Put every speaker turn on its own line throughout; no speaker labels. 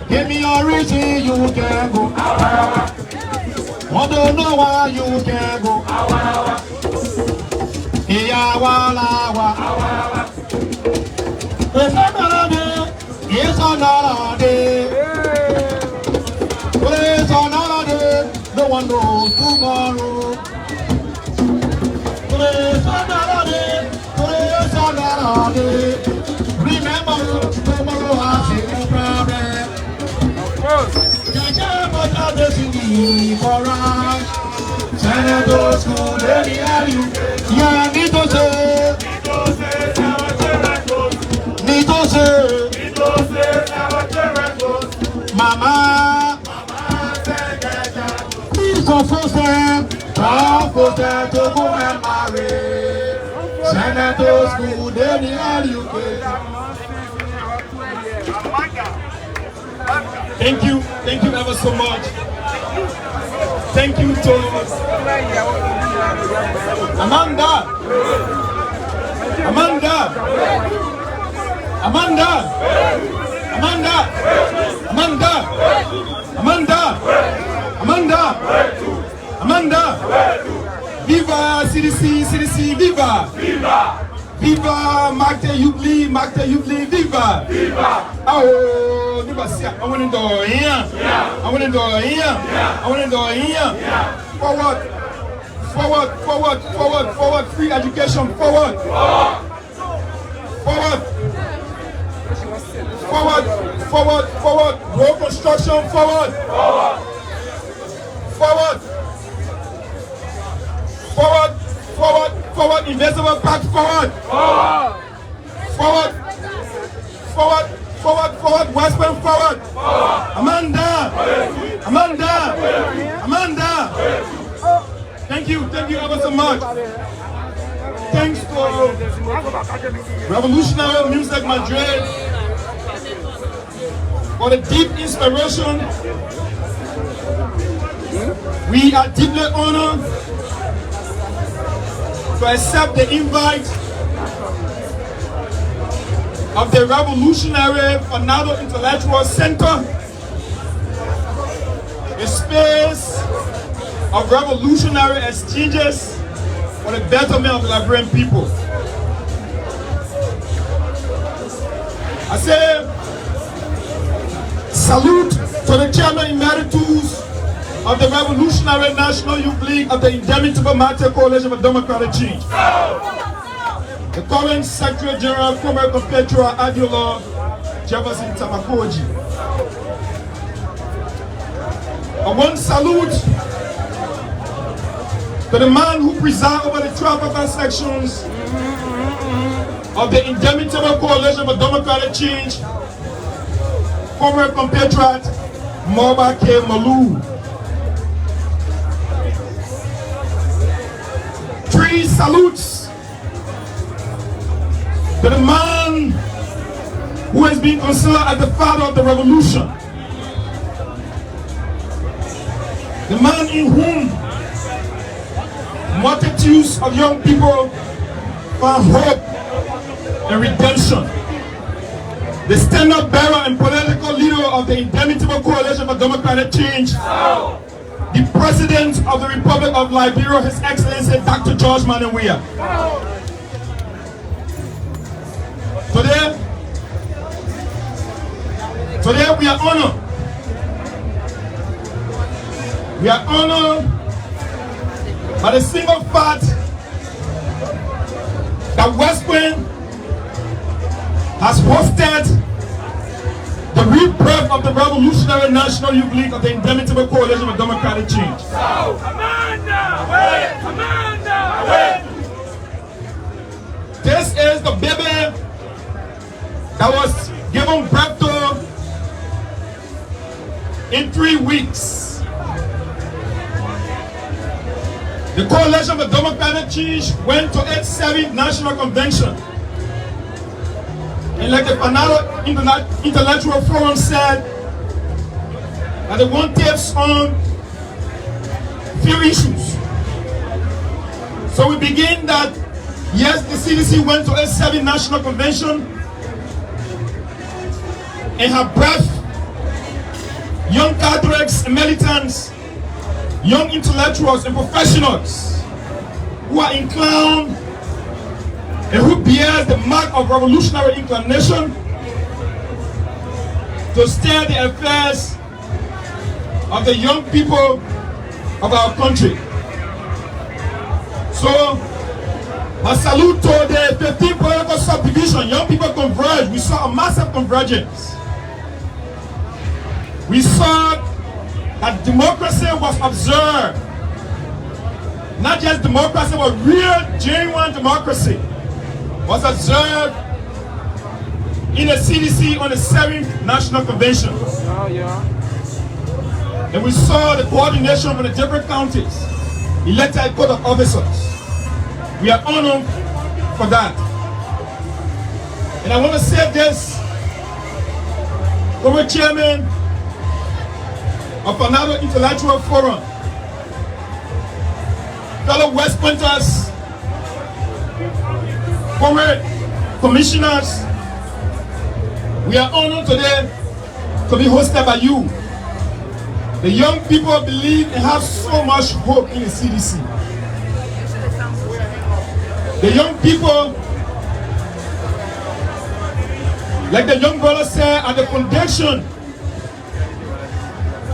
Give me your reason you can go. I don't know why you can go. Yeah, wala. It's another day. It's another day. It's another day. No one knows tomorrow. It's another day. It's another day. Remember, tomorrow has a problem. Senators who they hear you. Yeah, need to say, Mama, please don't force them to go and marry. Senators who they hear you. Thank you ever so much. Thank you to Amanda. Viva CDC, viva. Viva Magde Yubli, viva. Oh, viva sia. I want to do here. Forward. Free education, forward. Road construction, forward. Investment pact, forward. Western, forward. Amanda. Thank you ever so much. Thanks to Revolutionary Music Madrid for the deep inspiration. We are deeply honored to accept the invite of the Revolutionary Fanado Intellectual Center, a space of revolutionary exchanges for the betterment of the Liberian people. I say salute to the Chairman Emeritus of the Revolutionary National Youth League of the Indomitable Martyr Coalition for Democratic Change. The current Secretary General, former Perpetual Adiola, Jefferson Tamakoji. I want to salute to the man who presides over the 12 other sections of the Indomitable Coalition for Democratic Change, former compatriot Moba K. Malou. 3 salutes to the man who has been considered as the father of the revolution. The man in whom multitudes of young people found hope and redemption. The stand-up bearer and political leader of the Indomitable Coalition for Democratic Change. The President of the Republic of Liberia, His Excellency Dr. George Manawia. Today we are honored. We are honored by the single fact that West Point has hosted the rebirth of the Revolutionary National Youth League of the Indomitable Coalition for Democratic Change. This is the baby that was given birth to in 3 weeks. The Coalition for Democratic Change went to its 7th National Convention. And like the Panama Intellectual Forum said, that they want tips on few issues. So we begin that, yes, the CDC went to its 7th National Convention and have brought young cadres and militants, young intellectuals and professionals who are inclined and who bears the mark of revolutionary inclination to steer the affairs of the young people of our country. So, I salute to the 15 political subdivision. Young people converge. We saw a massive convergence. We saw that democracy was observed. Not just democracy, but real, genuine democracy was observed in the CDC on the 7th National Convention. And we saw the coordination from the different counties, elected court of officers. We are honored for that. And I want to say this, former chairman of another intellectual forum, fellow West Pointers, former commissioners, we are honored today to be hosted by you. The young people believe and have so much hope in the CDC. The young people, like the young brother said, are the foundation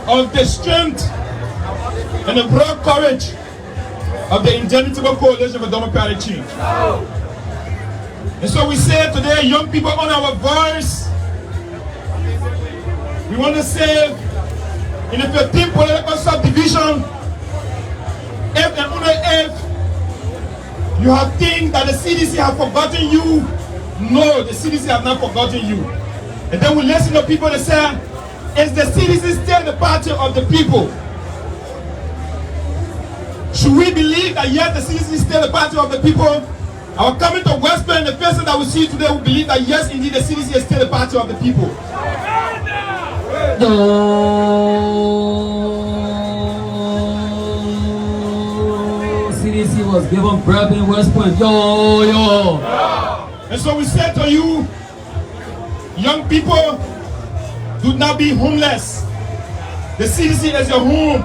of the strength and the broad courage of the Indomitable Coalition for Democratic Change. And so we say today, young people, on our voice, we want to say, in the 15th political subdivision, if and only if you have think that the CDC have forgotten you, no, the CDC have not forgotten you. And then we listen to people that say, is the CDC still the party of the people? Should we believe that yes, the CDC is still the party of the people? Our coming to West Point, the person that we see today will believe that yes, indeed, the CDC is still the party of the people.
CDC was given birth in West Point.
And so we say to you, young people, do not be homeless. The CDC is your home.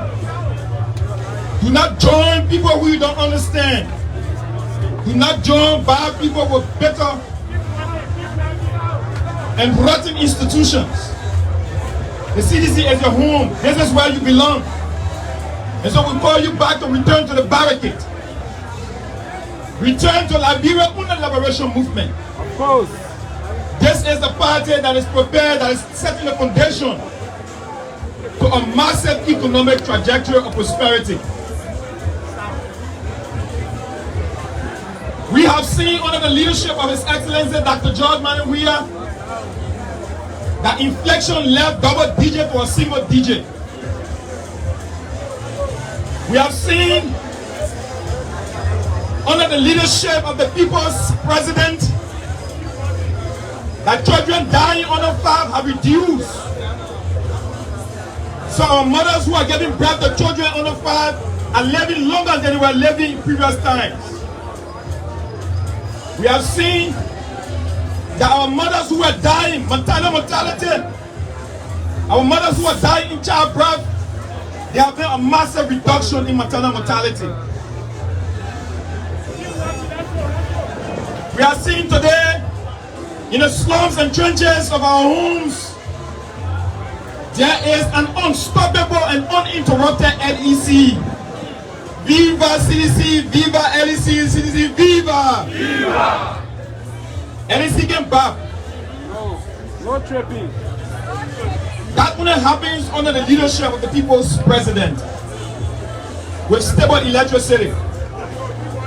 Do not join people who you don't understand. Do not join bad people with bitter and rotten institutions. The CDC is your home. This is where you belong. And so we call you back to return to the barricade. Return to Liberia under liberation movement.
Of course.
This is the party that is prepared, that is setting the foundation to a massive economic trajectory of prosperity. We have seen under the leadership of His Excellency Dr. George Manawia that inflation left double digit to a single digit. We have seen under the leadership of the people's president that children dying under 5 have reduced. So our mothers who are giving birth to children under 5 are living longer than they were living in previous times. We have seen that our mothers who are dying, maternal mortality, our mothers who are dying in childbirth, there have been a massive reduction in maternal mortality. We are seeing today in the slums and trenches of our homes, there is an unstoppable and uninterrupted LEC. Viva CDC, Viva LEC, CDC, Viva! Viva! LEC came back.
No tripping.
That only happens under the leadership of the people's president with stable electricity.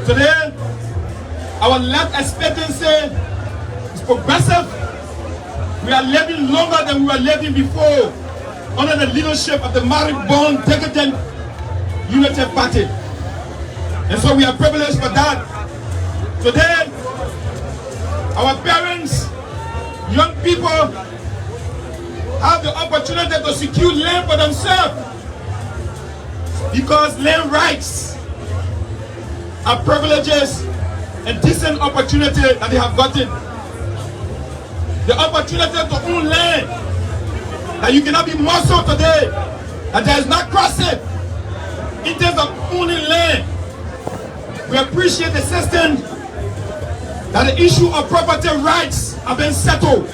Today, our life expectancy is progressive. We are living longer than we were living before under the leadership of the marriage-born, decadent United Party. And so we are privileged for that. Today, our parents, young people, have the opportunity to secure land for themselves because land rights are privileges and decent opportunity that they have gotten. The opportunity to own land that you cannot be muscled today, that there is not crossing in terms of owning land. We appreciate the system that the issue of property rights have been settled.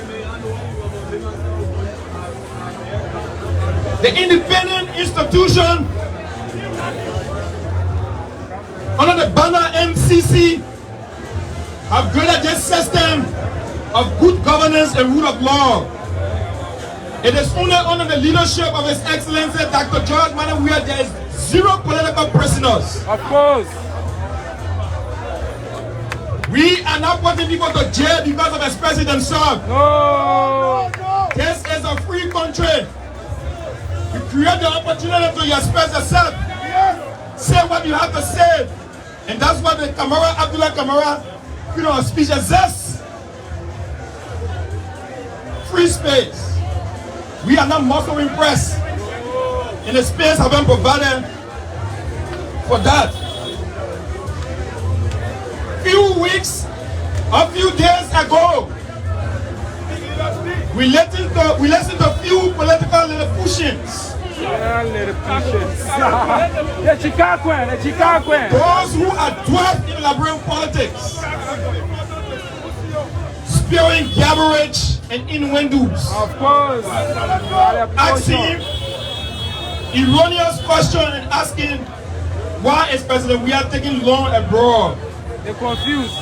The independent institution under the banner MCC have created this system of good governance and rule of law. It is only under the leadership of His Excellency Dr. George Madam where there is zero political prisoners.
Of course.
We are not putting people to jail because of expressing themselves.
No.
This is a free country. You create the opportunity to express yourself. Say what you have to say. And that's what the Kamara, Abdullah Kamara, speech exists. Free space. We are not Muslim impressed. And the space have been provided for that. A few days ago, we listened to a few political Lilliputians.
Yeah, Lilliputians. The Chicagoan.
Those who are dwelt in Liberian politics, spewing garbage and innuendos.
Of course.
Asking erroneous question and asking why is President Weah taking loan abroad.
They're confused.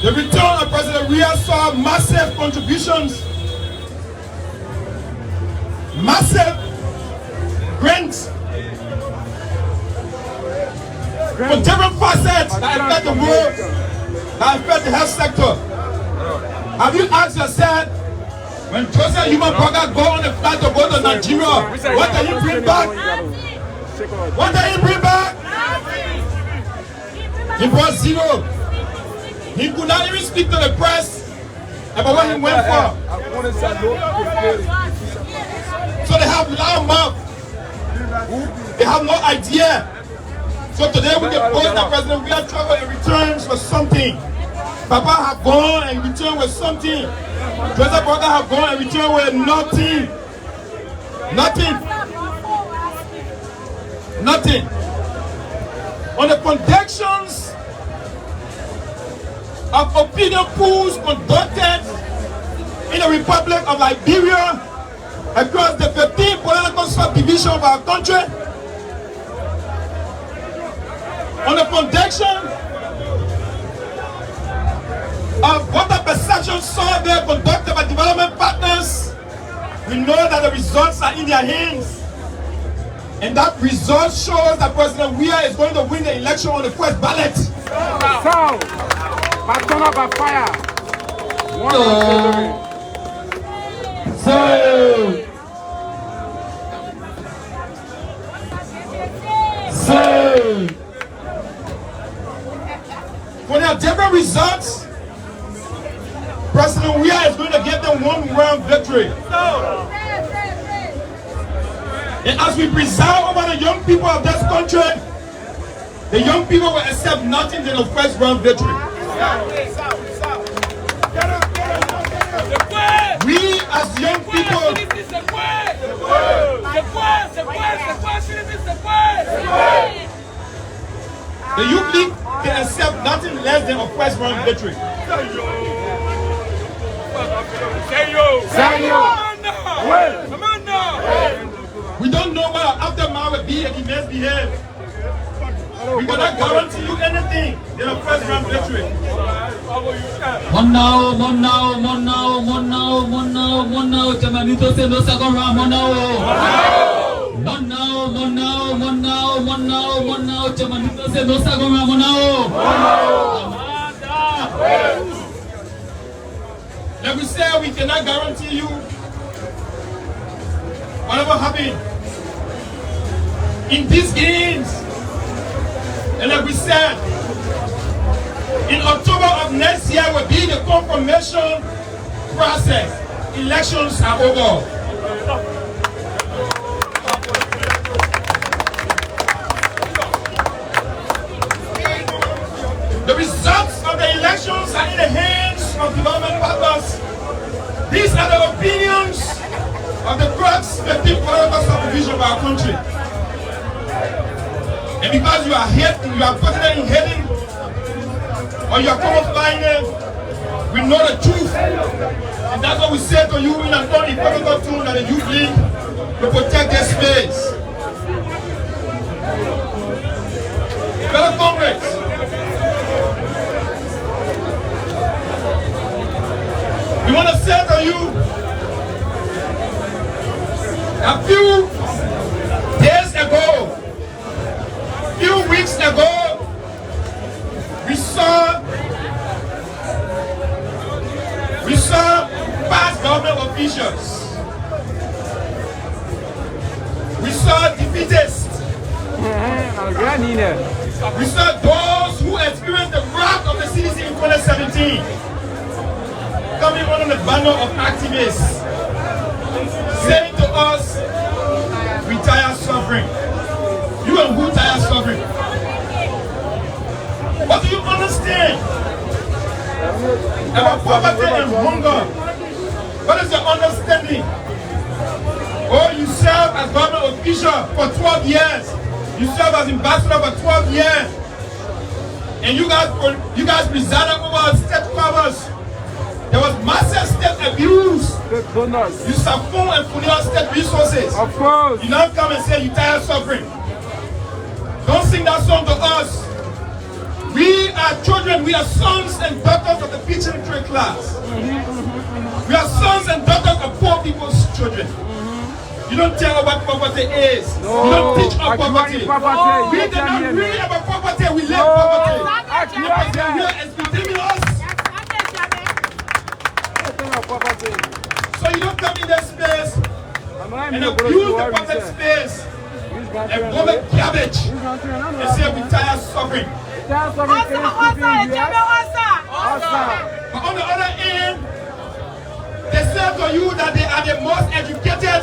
The return of President Weah saw massive contributions, massive grants for different facets that affect the world, that affect the health sector. Have you asked yourself, when Joseph Human Burger go on the flight to go to Nigeria, what did he bring back? What did he bring back? He brought zero. He could not even speak to the press about what he went for. So they have loud mouth. They have no idea. So today we can post that President Weah travel and returns for something. Papa have gone and returned with something. Joseph Burger have gone and returned with nothing. Nothing. On the conductions of opinion polls conducted in the Republic of Liberia across the 15 political subdivisions of our country, on the foundation of voter perception survey conducted by development partners, we know that the results are in their hands. And that result shows that President Weah is going to win the election on the first ballot.
So, by fire.
Sir. Sir.
When there are different results, President Weah is going to give them one-round victory. And as we preside over the young people of this country, the young people will accept nothing than a first-round victory. We as young people, the youth league can accept nothing less than a first-round victory. We don't know what aftermath will be if he misbehaves. We cannot guarantee you anything in a first-round victory.
One now. Chamanito say no second round. One now. Chamanito say no second round. One now.
Like we said, we cannot guarantee you whatever happens in these games. And like we said, in October of next year will be the confirmation process. Elections are over. The results of the elections are in the hands of development partners. These are the opinions of the crux, the deep political subdivision of our country. And because you are putting in heading, or you are camouflaging, we know the truth. And that's what we say to you in an unequivocal tune that the youth league to protect their space. Fellow comrades, we want to say to you, a few days ago, few weeks ago, we saw past government officials. We saw defeatists. We saw those who experienced the wrath of the CDC in 2017 coming under the banner of activists, saying to us, we tired suffering. You and who tired suffering? But do you understand about poverty and hunger? What is your understanding? Oh, you serve as government official for 12 years. You serve as ambassador for 12 years. And you guys presided over state powers. There was massive state abuse. You siphon and funnel state resources.
Of course.
You now come and say you tired suffering. Don't sing that song to us. We are children, we are sons and daughters of the teaching trade class. We are sons and daughters of poor people's children. You don't tell what poverty is.
No,
you don't teach us poverty. We did not read about poverty, we live poverty. Poverty is within us. So you don't come in that space and abuse the public space and vomit garbage and say we tired suffering. But on the other end, they say to you that they are the most educated,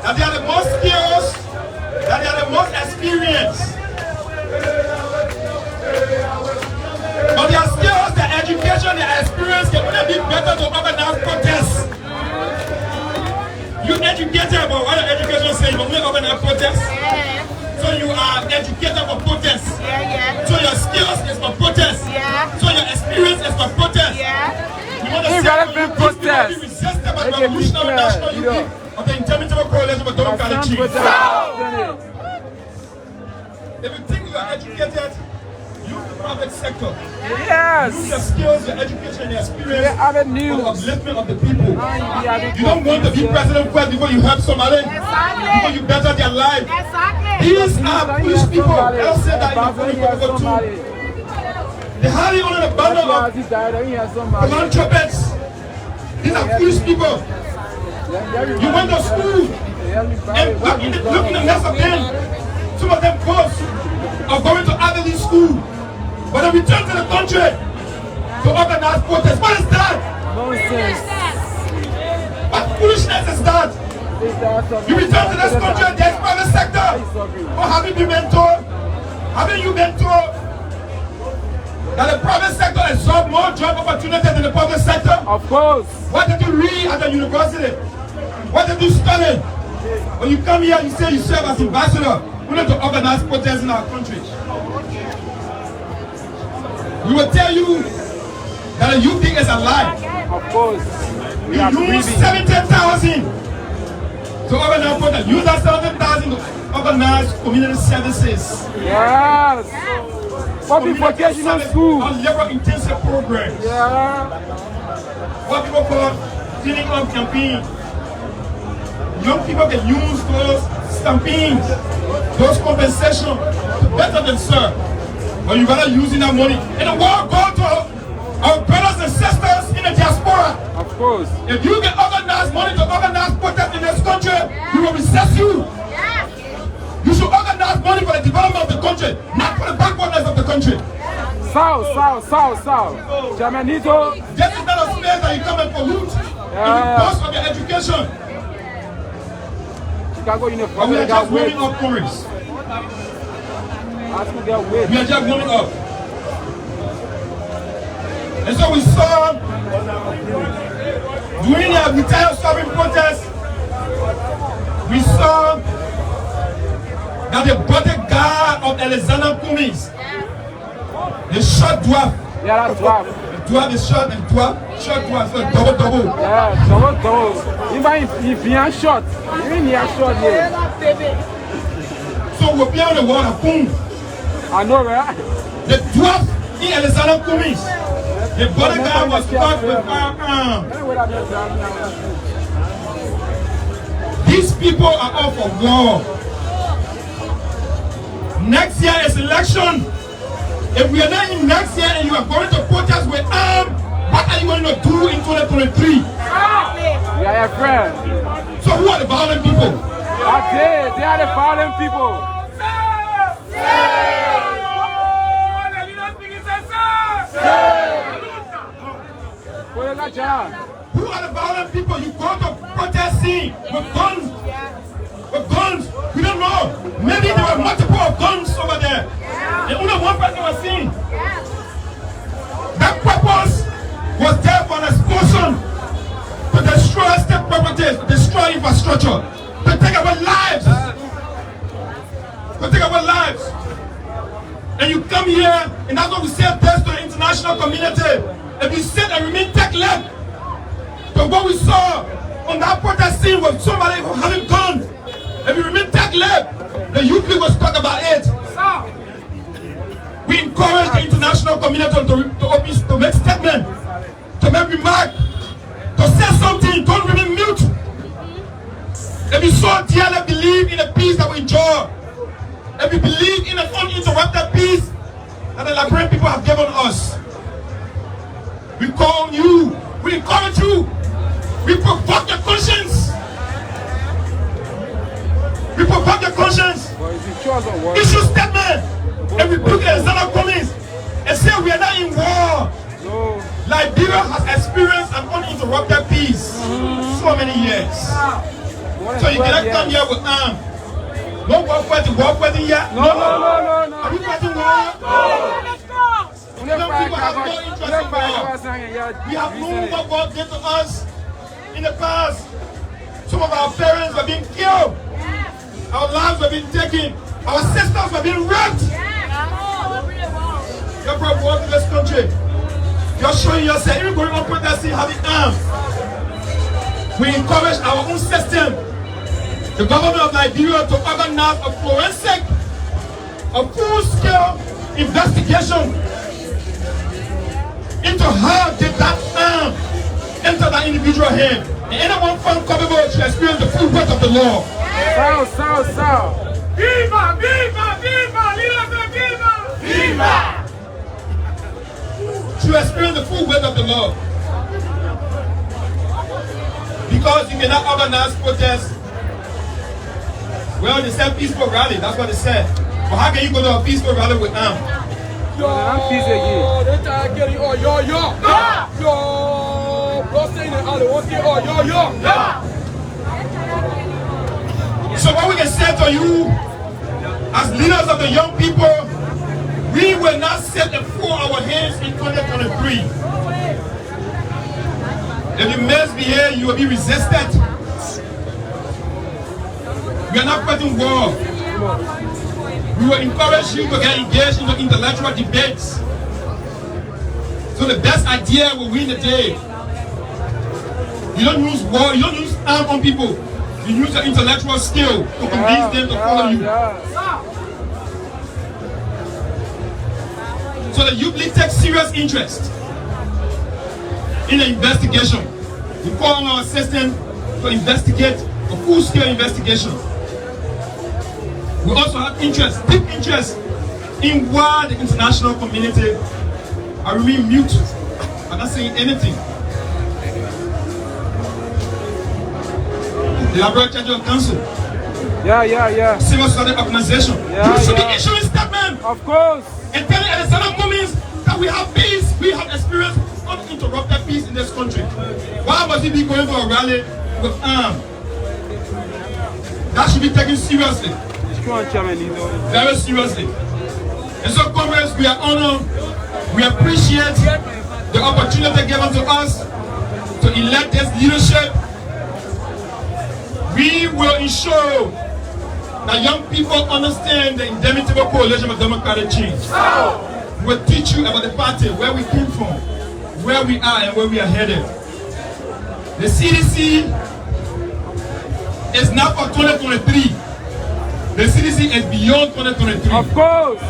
that they are the most skilled, that they are the most experienced. But their skills, their education, their experience can only be better to organize protests. You educated, but what the education says, you only organize protests. So you are educated for protest. So your skills is for protest. So your experience is for protest. We want to say that we resist the revolutionary national unity of the interminable coalition for democratic change. If you think you are educated, use the private sector.
Yes.
Use your skills, your education, your experience for the upliftment of the people. You don't want to be president first before you help somebody, before you better their life. These are foolish people. I'll say that in the too. They hardly under the banner of philanthropists. These are foolish people. You went to school and look in the midst of them. Some of them both are going to Ivy League school, but they return to the country to organize protests. What is that?
Nonsense.
What foolishness is that? You return to this country, there's private sector. Or haven't you mentored? Haven't you mentored that the private sector absorbs more job opportunities than the public sector?
Of course.
What did you read at the university? What did you study? When you come here, you say you serve as ambassador. We need to organize protests in our country. We will tell you that the youth thing is a lie.
Of course.
You use 70,000 to organize protests. Use that 70,000 to organize community services.
Yes. Public vocational school.
On labor intensive programs.
Yeah.
What people call cleaning up campaign. Young people can use those campaigns, those compensation to better themselves. But you better using that money. And the world go to our brothers and sisters in the diaspora.
Of course.
If you can organize money to organize protests in this country, we will recess you. You should organize money for the development of the country, not for the backwardness of the country.
South. Chamanito.
This is not a space that you come and pollute in the course of your education.
Chicago
But
Uniform.
we are just warming up for it. We are just warming up. And so we saw during the retired stopping protest, we saw that the bodyguard of Alexander Cummings, the shot dwarf.
Yeah, that's dwarf.
Dwarf is shot and dwarf, shot dwarf, so double.
Yeah, double. Even if you are short, even you are short here.
So we're playing the water, boom.
I know, right?
The dwarf in Alexander Cummings, the bodyguard was caught with firearms. These people are out for war. Next year is election. If we are not in next year and you are going to protest with arms, what are you going to do in 2023?
We are your friend.
So who are the violent people?
They are the violent people.
Who are the violent people? You go to protest scene with guns. With guns. We don't know. Maybe there were multiple guns over there. And only one person was seen. That purpose was there for an explosion to destroy state properties, to destroy infrastructure, to take our lives. To take our lives. And you come here, and that's what we say this to the international community. If you sit and remain tech-led to what we saw on that protest scene with somebody who having guns, if you remain tech-led, the youth was talk about it. We encourage the international community to make statements, to make remarks, to say something. Don't remain mute. If you so dearly believe in the peace that we enjoy, if you believe in an uninterrupted peace that the Liberian people have given us, we call on you, we encourage you, we provoke your conscience. We provoke your conscience. Issue statement. And we put Alexander Cummings and say we are not in war.
No.
Liberia has experienced an uninterrupted peace so many years. So you cannot come here with arms. No war fighting here.
No.
Are we fighting war?
No.
Young people have no interest in war. We have known what war did to us in the past. Some of our parents were being killed. Our lives were being taken. Our sisters were being raped. You're brought war to this country. You're showing yourself, even going on protesting, having arms. We encourage our own system, the government of Liberia, to organize a forensic, a full-scale investigation into how did that arm enter that individual hand. And anyone found culpable should experience the full weight of the law.
South.
Viva! Viva!
Viva!
To experience the full weight of the law. Because because you cannot organize protests. Well, they said peaceful rally. That's what they said. But how can you go to a peaceful rally with arms?
Yo, they try to get it. Oh, yo. Blood in the alley. Oh, yo.
So what we can say to you, as leaders of the young people, we will not sit and fold our hands in 2023. If you misbehave, you will be resisted. We are not fighting war. We will encourage you to get engaged into intellectual debates. So the best idea will win the day. You don't use war, you don't use arm on people. You use your intellectual skill to convince them to follow you. So the youth league takes serious interest in the investigation. We call on our assistant to investigate a full-scale investigation. We also have interest, deep interest, in why the international community are really mute, are not saying anything. The Laboratory General Council, civil society organization, you should be issuing statement.
Of course.
And telling Alexander Cummings that we have peace, we have experienced uninterrupted peace in this country. Why must he be going to a rally with arms? That should be taken seriously. Very seriously. And so, comrades, we are honored, we appreciate the opportunity given to us to elect this leadership. We will ensure that young people understand the indomitable coalition of democratic change. We will teach you about the party, where we came from, where we are, and where we are headed. The CDC is not for 2023. The CDC is beyond 2023.
Of course.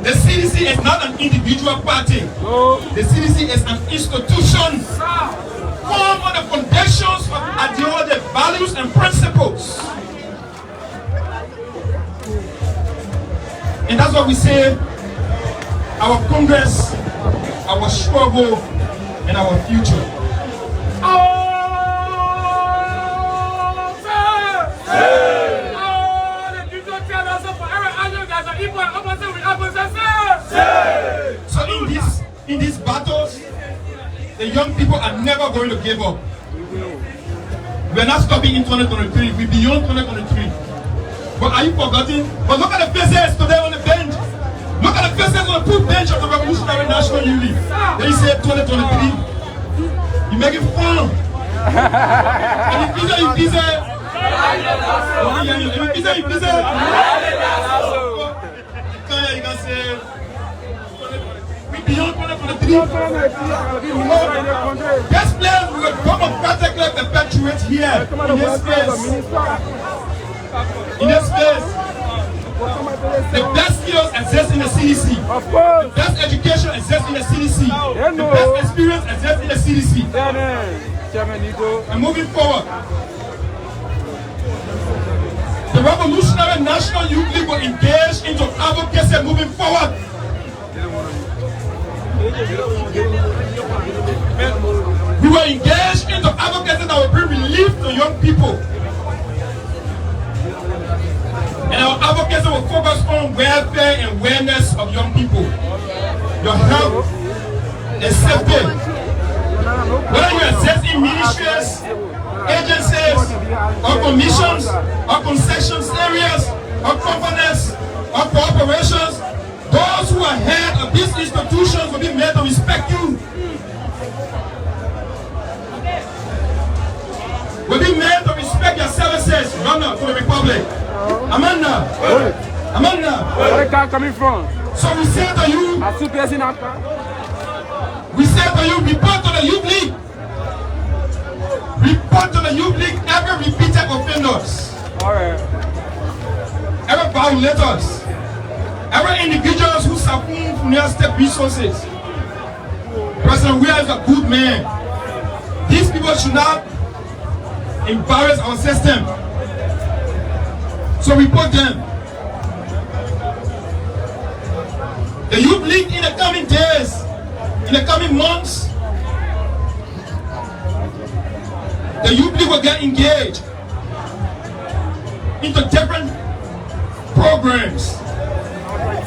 The CDC is not an individual party.
No.
The CDC is an institution formed on the foundations of ideology, values, and principles. And that's what we say, our Congress, our struggle, and our future. So in these battles, the young people are never going to give up. We are not stopping in 2023. We're beyond 2023. But are you forgetting? But look at the faces today on the bench. Look at the faces on the full bench of the Revolutionary National Union. They say 2023. You're making fun. And if you busy. You can say we beyond 2023. This place we will democratically perpetuate here in this space. In this space, the best skills exist in the CDC.
Of course.
The best education exists in the CDC. The best experience exists in the CDC. And moving forward, the Revolutionary National Youth League will engage into advocacy moving forward. We will engage into advocacy that will bring relief to young people. And our advocacy will focus on welfare and wellness of young people. Your health and safety. Whether you exist in ministries, agencies, or commissions, or concessions areas, or companies, or corporations, those who are head of these institutions will be made to respect you. Will be made to respect your services. Runner for the Republic. Amanda. Amanda.
Where the car coming from?
So we say to you, report to the Youth League. Report to the Youth League every repeated offenders.
Alright.
Every violators. Every individuals who succumb from their state resources. President Weah is a good man. These people should not embarrass our system. So report them. The Youth League in the coming days, in the coming months, the The youth league will get engaged into different programs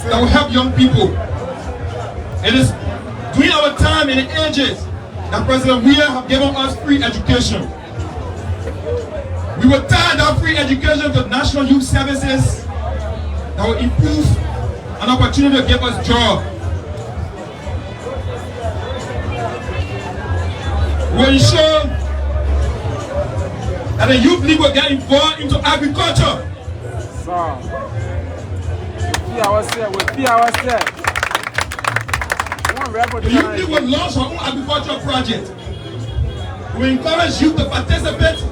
that will help young people. It is during our time in the ages that President Weir have given us free education. We will tie that free education to National Youth Services that will improve an opportunity to give us jobs. We will ensure that the youth league will get involved into agriculture. The youth league will launch our own agricultural project. We encourage youth to participate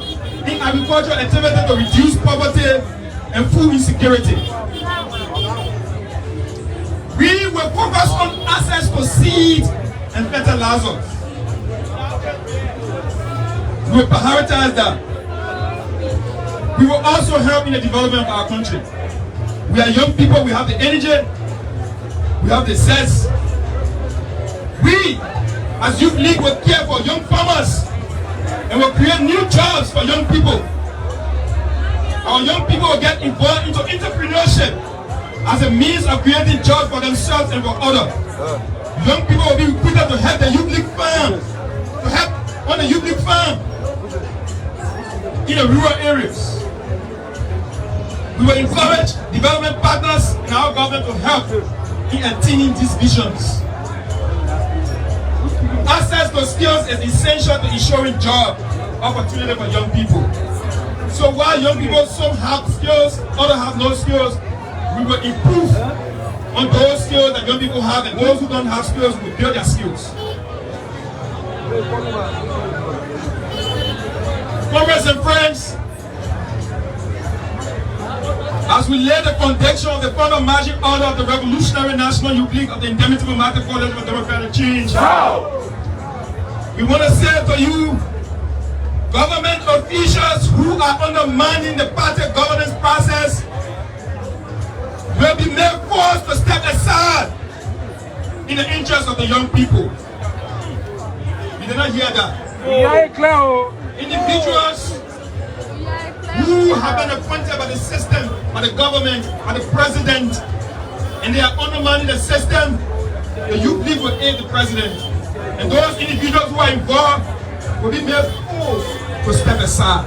in agricultural activity to reduce poverty and food insecurity. We will focus on access to seeds and fertilizers. We will prioritize that. We will also help in the development of our country. We are young people, we have the energy, we have the sense. We, as Youth League, will care for young farmers and will create new jobs for young people. Our young people will get involved into entrepreneurship as a means of creating jobs for themselves and for others. Young people will be recruited to help the Youth League farm, to help on the Youth League farm in the rural areas. We will encourage development partners in our government to help in attaining these visions. Access to skills is essential to ensuring job opportunity for young people. So while young people, some have skills, others have no skills, we will improve on those skills that young people have, and those who don't have skills will build their skills. Comrades and friends, as we lay the foundation of the further marching order of the Revolutionary National Youth League of the Indomitable Martyr College for Democratic Change, we want to say to you, government officials who are undermining the party governance process will be made forced to step aside in the interest of the young people. You did not hear that? Individuals who have been appointed by the system, by the government, by the president, and they are undermining the system, the Youth League will aid the president. And those individuals who are involved will be made forced to step aside.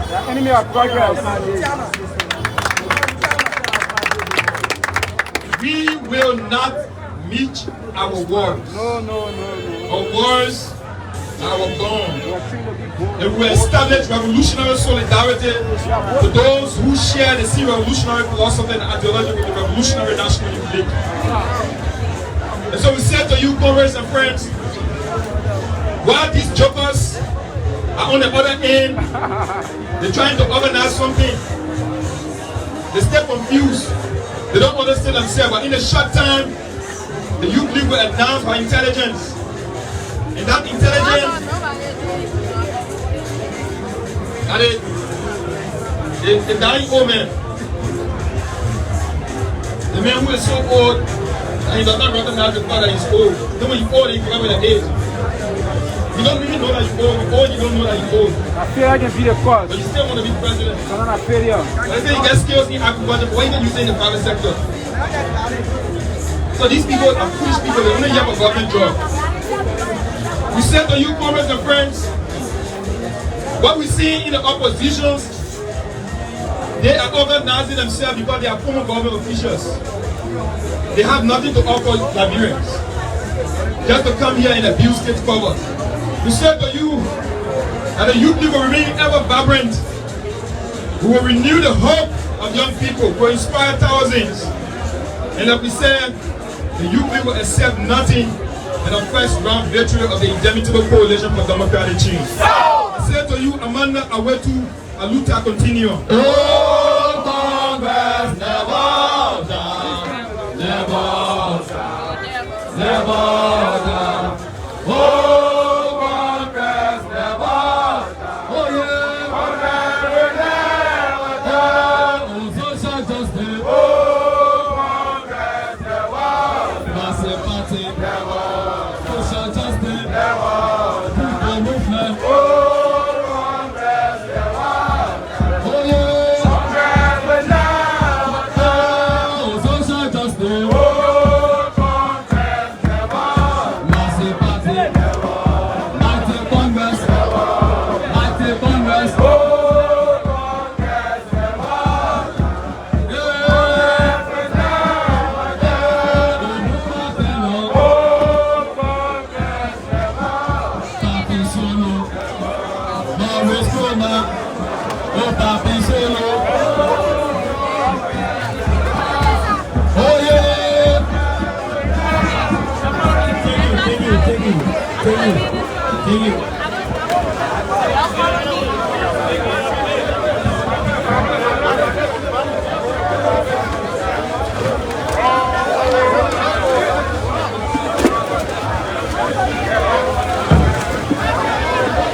The enemy of progress.
We will not meet our words.
No.
Our words are our bond. And we will establish revolutionary solidarity to those who share the same revolutionary philosophy and ideology with the Revolutionary National Youth League. And so we say to you, comrades and friends, while these jokers are on the other end, they're trying to organize something, they stay confused. They don't understand themselves, but in a short time, the Youth League will announce our intelligence. And that intelligence, the dying old man, the man who is so old, and he does not recognize the fact that he's old. Then when you're old, you forget with the age. You don't really know that you're old. You're old, you don't know that you're old.
I feel I can be the cause.
But you still want to be president.
I'm not a failure.
Let's say you get skills in agriculture, but why you use it in the private sector? So these people are foolish people, they only have a government job. We say to you, comrades and friends, what we see in the oppositions, they are organizing themselves because they are former government officials. They have nothing to offer Liberians. Just to come here and abuse state cover. We say to you that the Youth League will remain ever vibrant. We will renew the hope of young people, will inspire thousands. And like we said, the Youth League will accept nothing and a first round victory of the Indomitable Coalition for Democratic Change. I say to you, Amanda Awetu, Aluta continue.
Oh, Congress, never down, never down, never down. Oh, Congress, never down. Oh, yeah, Congress will never down. Oh, social justice. Oh, Congress, never down. Massive party, never down. Social justice, never down. People movement. Oh, tapis solo. Oh yeah. Thank you.